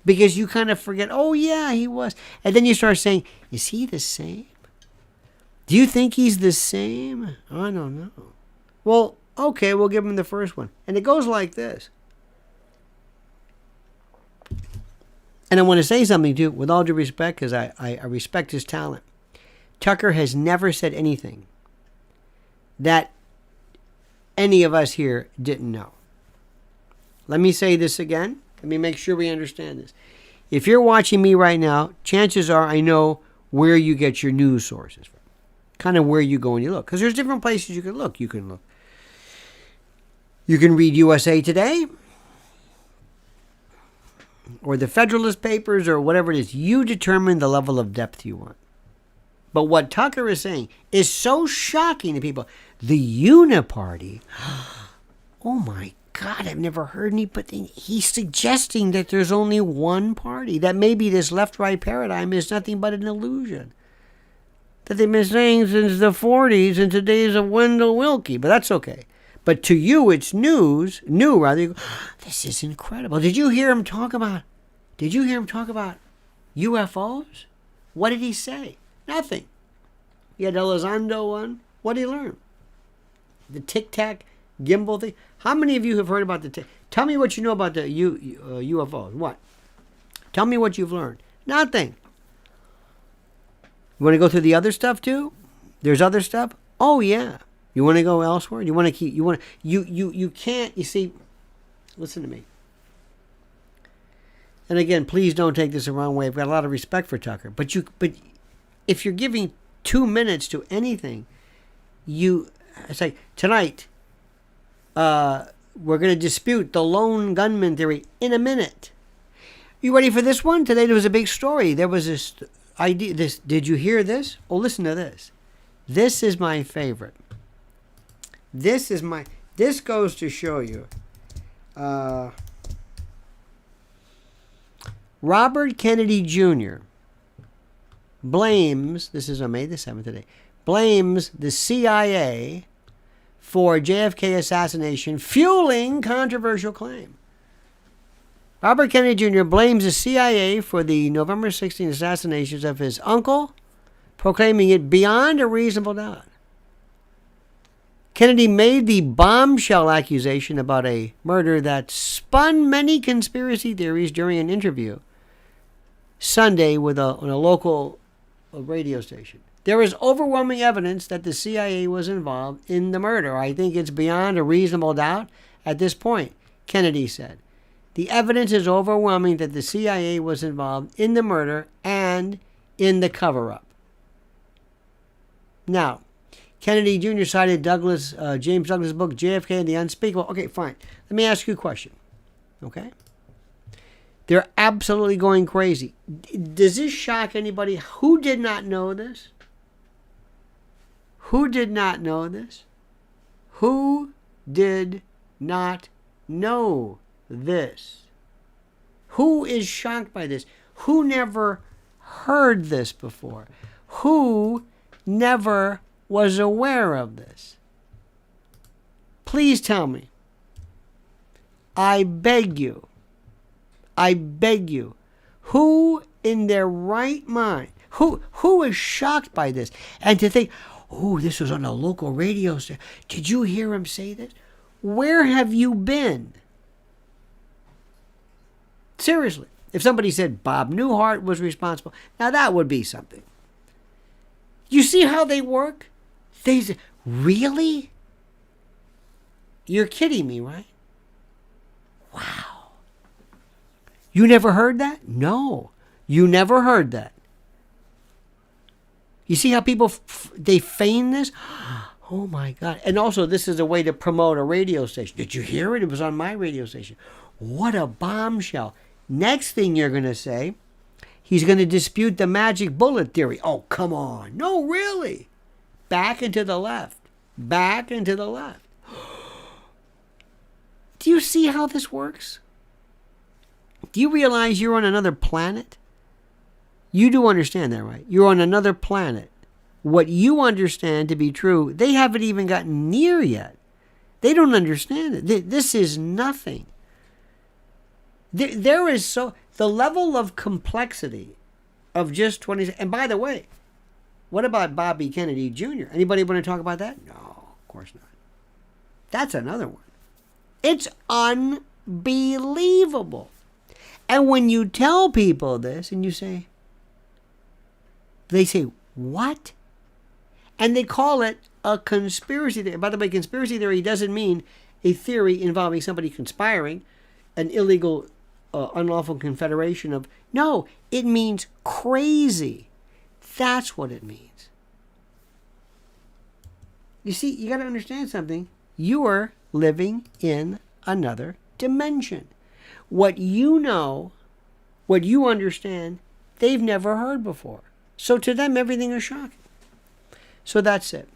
Because you kind of forget, oh, yeah, he was. And then you start saying, is he the same? Do you think he's the same? I don't know. Well, okay, we'll give him the first one. And it goes like this. And I want to say something, too, with all due respect, because I respect his talent. Tucker has never said anything that any of us here didn't know. Let me say this again. Let me make sure we understand this. If you're watching me right now, chances are I know where you get your news sources from. Kind of where you go and you look. Because there's different places you can look. You can read USA Today or the Federalist Papers or whatever it is. You determine the level of depth you want. But what Tucker is saying is so shocking to people. The Uniparty, oh my God, I've never heard anybody. He's suggesting that there's only one party, that maybe this left-right paradigm is nothing but an illusion. That they've been saying since the 40s and today's of Wendell Willkie, but that's okay. But to you, it's new rather. You go, this is incredible. Did you hear him talk about UFOs? What did he say? Nothing. He had Elizondo one. What did he learn? The tic-tac gimbal thing. How many of you have heard about the tell me what you know about the UFOs. What? Tell me what you've learned. Nothing. You want to go through the other stuff too? There's other stuff? Oh yeah. You want to go elsewhere? You can't, you see, listen to me. And again, please don't take this the wrong way. I've got a lot of respect for Tucker. But if you're giving 2 minutes to anything, it's like tonight, we're going to dispute the lone gunman theory in a minute. You ready for this one? Today there was a big story. There was this idea. Did you hear this? Oh, listen to this. This is my favorite. This goes to show you. Robert Kennedy Jr. blames, this is on May the 7th today, blames the CIA for JFK assassination, fueling controversial claim. Robert Kennedy Jr. blames the CIA for the November 16 assassinations of his uncle, proclaiming it beyond a reasonable doubt. Kennedy made the bombshell accusation about a murder that spun many conspiracy theories during an interview Sunday on a local radio station. There is overwhelming evidence that the CIA was involved in the murder. I think it's beyond a reasonable doubt at this point, Kennedy said. The evidence is overwhelming that the CIA was involved in the murder and in the cover-up. Now, Kennedy Jr. cited James Douglas' book, JFK and the Unspeakable. Okay, fine. Let me ask you a question. Okay? They're absolutely going crazy. Does this shock anybody? Who did not know this? Who did not know this? Who did not know this? Who is shocked by this? Who never heard this before? Who never was aware of this? Please tell me. I beg you. I beg you. Who in their right mind, who is shocked by this? And to think, oh, this was on a local radio station. Did you hear him say this? Where have you been? Seriously. If somebody said Bob Newhart was responsible, now that would be something. You see how they work? They say, really? You're kidding me, right? Wow. You never heard that? No, you never heard that. You see how people, they feign this? Oh my God. And also, this is a way to promote a radio station. Did you hear it? It was on my radio station. What a bombshell. Next thing you're going to say, he's going to dispute the magic bullet theory. Oh, come on. No, really. Back and to the left. Back and to the left. Do you see how this works? Do you realize you're on another planet? You do understand that, right? You're on another planet. What you understand to be true, they haven't even gotten near yet. They don't understand it. This is nothing. There is the level of complexity of just 20. And by the way, what about Bobby Kennedy Jr.? Anybody want to talk about that? No, of course not. That's another one. It's unbelievable. And when you tell people this and you say, they say, what? And they call it a conspiracy theory. By the way, conspiracy theory doesn't mean a theory involving somebody conspiring, an illegal, unlawful confederation of... No, it means crazy. That's what it means. You see, you got to understand something. You are living in another dimension. What you know, what you understand, they've never heard before. So to them, everything is shocking. So that's it.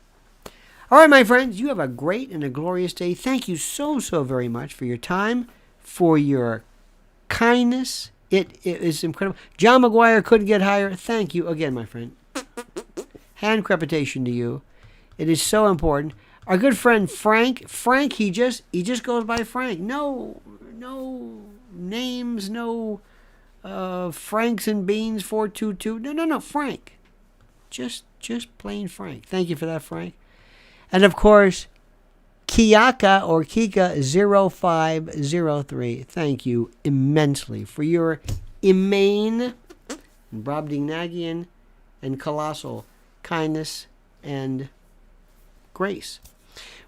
All right, my friends, you have a great and a glorious day. Thank you so very much for your time, for your kindness. It is incredible. John McGuire couldn't get higher. Thank you again, my friend. Hand crepitation to you. It is so important. Our good friend Frank, he just goes by Frank. No names, no Franks and Beans 422. No, Frank. Just plain Frank. Thank you for that, Frank. And of course, Kiaka or Kika 0503. Thank you immensely for your immane, Brobdingnagian, and colossal kindness and grace.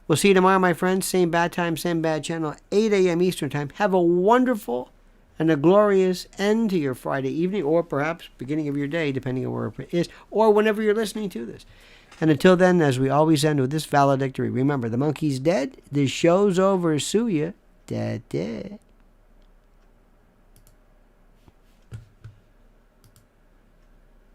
We'll see you tomorrow, my friends. Same bad time, same bad channel, 8 a.m. Eastern Time. Have a wonderful and a glorious end to your Friday evening, or perhaps beginning of your day, depending on where it is, or whenever you're listening to this. And until then, as we always end with this valedictory, remember, the monkey's dead. This show's over. Sue ya. Dead.